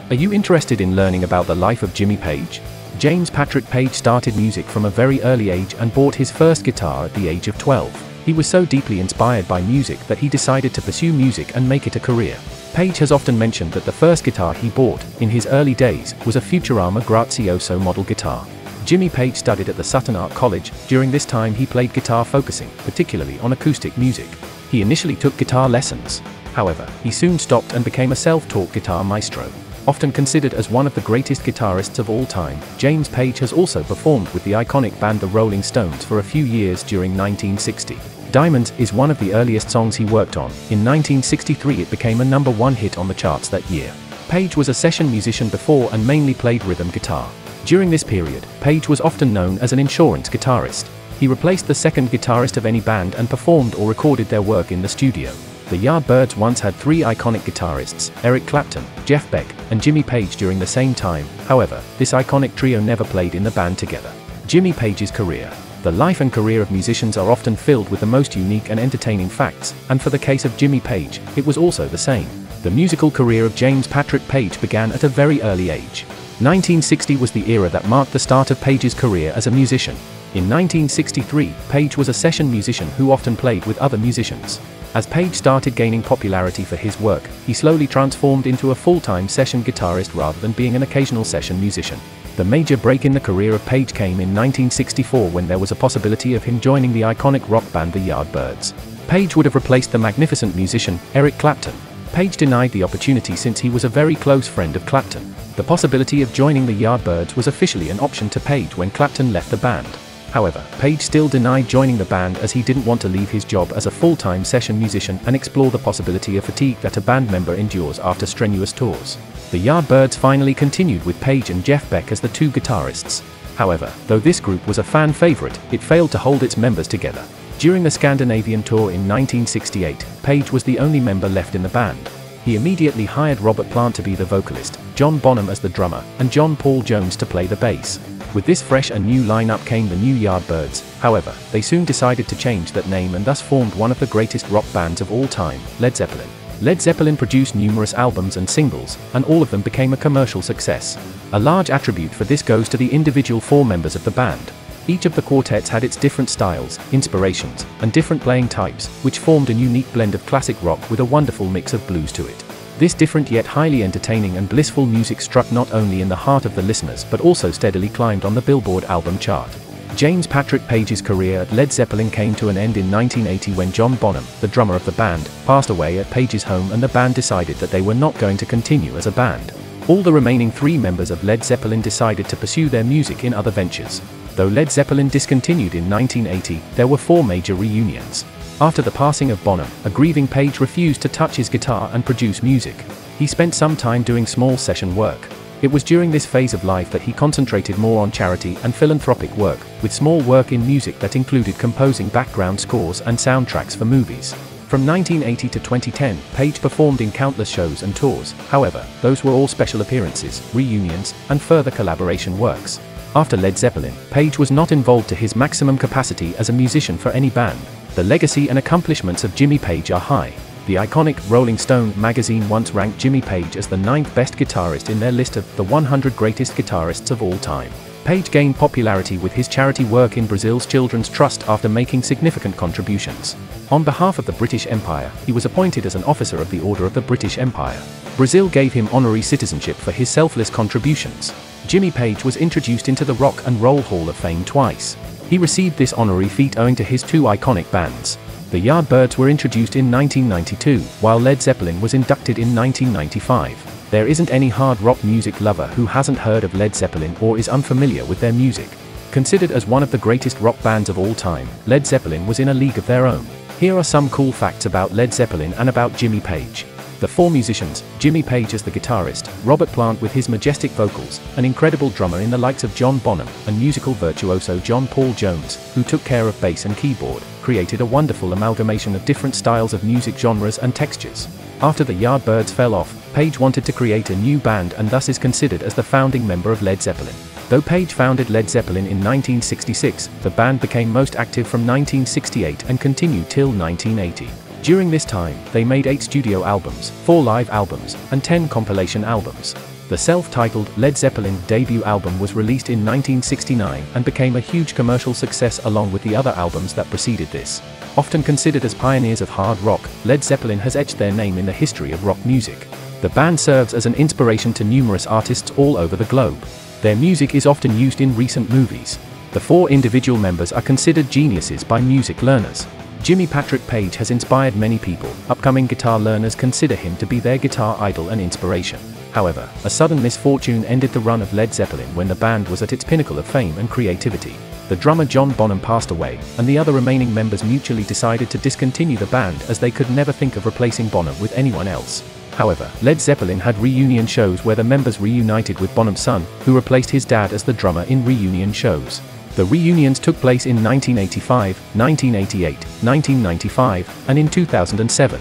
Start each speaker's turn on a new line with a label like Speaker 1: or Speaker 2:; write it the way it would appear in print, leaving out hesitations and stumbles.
Speaker 1: Are you interested in learning about the life of Jimmy Page? James Patrick Page started music from a very early age and bought his first guitar at the age of 12. He was so deeply inspired by music that he decided to pursue music and make it a career. Page has often mentioned that the first guitar he bought, in his early days, was a Futurama Grazioso model guitar. Jimmy Page studied at the Sutton Art College. During this time he played guitar, focusing particularly on acoustic music. He initially took guitar lessons. However, he soon stopped and became a self-taught guitar maestro. Often considered as one of the greatest guitarists of all time, James Page has also performed with the iconic band the Rolling Stones for a few years during 1960. Diamonds is one of the earliest songs he worked on. In 1963 it became a #1 hit on the charts that year. Page was a session musician before and mainly played rhythm guitar. During this period, Page was often known as an insurance guitarist. He replaced the second guitarist of any band and performed or recorded their work in the studio. The Yardbirds once had three iconic guitarists, Eric Clapton, Jeff Beck, and Jimmy Page during the same time. However, this iconic trio never played in the band together. Jimmy Page's career. The life and career of musicians are often filled with the most unique and entertaining facts, and for the case of Jimmy Page, it was also the same. The musical career of James Patrick Page began at a very early age. 1960 was the era that marked the start of Page's career as a musician. In 1963, Page was a session musician who often played with other musicians. As Page started gaining popularity for his work, he slowly transformed into a full-time session guitarist rather than being an occasional session musician. The major break in the career of Page came in 1964 when there was a possibility of him joining the iconic rock band the Yardbirds. Page would have replaced the magnificent musician, Eric Clapton. Page denied the opportunity since he was a very close friend of Clapton. The possibility of joining the Yardbirds was officially an option to Page when Clapton left the band. However, Page still denied joining the band as he didn't want to leave his job as a full-time session musician and explore the possibility of fatigue that a band member endures after strenuous tours. The Yardbirds finally continued with Page and Jeff Beck as the two guitarists. However, though this group was a fan favorite, it failed to hold its members together. During the Scandinavian tour in 1968, Page was the only member left in the band. He immediately hired Robert Plant to be the vocalist, John Bonham as the drummer, and John Paul Jones to play the bass. With this fresh and new lineup came the new Yardbirds. However, they soon decided to change that name and thus formed one of the greatest rock bands of all time, Led Zeppelin. Led Zeppelin produced numerous albums and singles, and all of them became a commercial success. A large attribute for this goes to the individual four members of the band. Each of the quartets had its different styles, inspirations, and different playing types, which formed a unique blend of classic rock with a wonderful mix of blues to it. This different yet highly entertaining and blissful music struck not only in the heart of the listeners but also steadily climbed on the Billboard album chart. James Patrick Page's career at Led Zeppelin came to an end in 1980 when John Bonham, the drummer of the band, passed away at Page's home and the band decided that they were not going to continue as a band. All the remaining three members of Led Zeppelin decided to pursue their music in other ventures. Though Led Zeppelin discontinued in 1980, there were four major reunions. After the passing of Bonham, a grieving Page refused to touch his guitar and produce music. He spent some time doing small session work. It was during this phase of life that he concentrated more on charity and philanthropic work, with small work in music that included composing background scores and soundtracks for movies. From 1980 to 2010, Page performed in countless shows and tours. However, those were all special appearances, reunions, and further collaboration works. After Led Zeppelin, Page was not involved to his maximum capacity as a musician for any band. The legacy and accomplishments of Jimmy Page are high. The iconic Rolling Stone magazine once ranked Jimmy Page as the 9th best guitarist in their list of the 100 greatest guitarists of all time. Page gained popularity with his charity work in Brazil's Children's Trust after making significant contributions. On behalf of the British Empire, he was appointed as an officer of the Order of the British Empire. Brazil gave him honorary citizenship for his selfless contributions. Jimmy Page was introduced into the Rock and Roll Hall of Fame twice. He received this honorary feat owing to his two iconic bands. The Yardbirds were introduced in 1992, while Led Zeppelin was inducted in 1995. There isn't any hard rock music lover who hasn't heard of Led Zeppelin or is unfamiliar with their music. Considered as one of the greatest rock bands of all time, Led Zeppelin was in a league of their own. Here are some cool facts about Led Zeppelin and about Jimmy Page. The four musicians, Jimmy Page as the guitarist, Robert Plant with his majestic vocals, an incredible drummer in the likes of John Bonham, and musical virtuoso John Paul Jones, who took care of bass and keyboard, created a wonderful amalgamation of different styles of music genres and textures. After the Yardbirds fell off, Page wanted to create a new band and thus is considered as the founding member of Led Zeppelin. Though Page founded Led Zeppelin in 1966, the band became most active from 1968 and continued till 1980. During this time, they made 8 studio albums, 4 live albums, and 10 compilation albums. The self-titled Led Zeppelin debut album was released in 1969 and became a huge commercial success along with the other albums that preceded this. Often considered as pioneers of hard rock, Led Zeppelin has etched their name in the history of rock music. The band serves as an inspiration to numerous artists all over the globe. Their music is often used in recent movies. The 4 individual members are considered geniuses by music learners. Jimmy Patrick Page has inspired many people. Upcoming guitar learners consider him to be their guitar idol and inspiration. However, a sudden misfortune ended the run of Led Zeppelin when the band was at its pinnacle of fame and creativity. The drummer John Bonham passed away, and the other remaining members mutually decided to discontinue the band as they could never think of replacing Bonham with anyone else. However, Led Zeppelin had reunion shows where the members reunited with Bonham's son, who replaced his dad as the drummer in reunion shows. The reunions took place in 1985, 1988, 1995, and in 2007.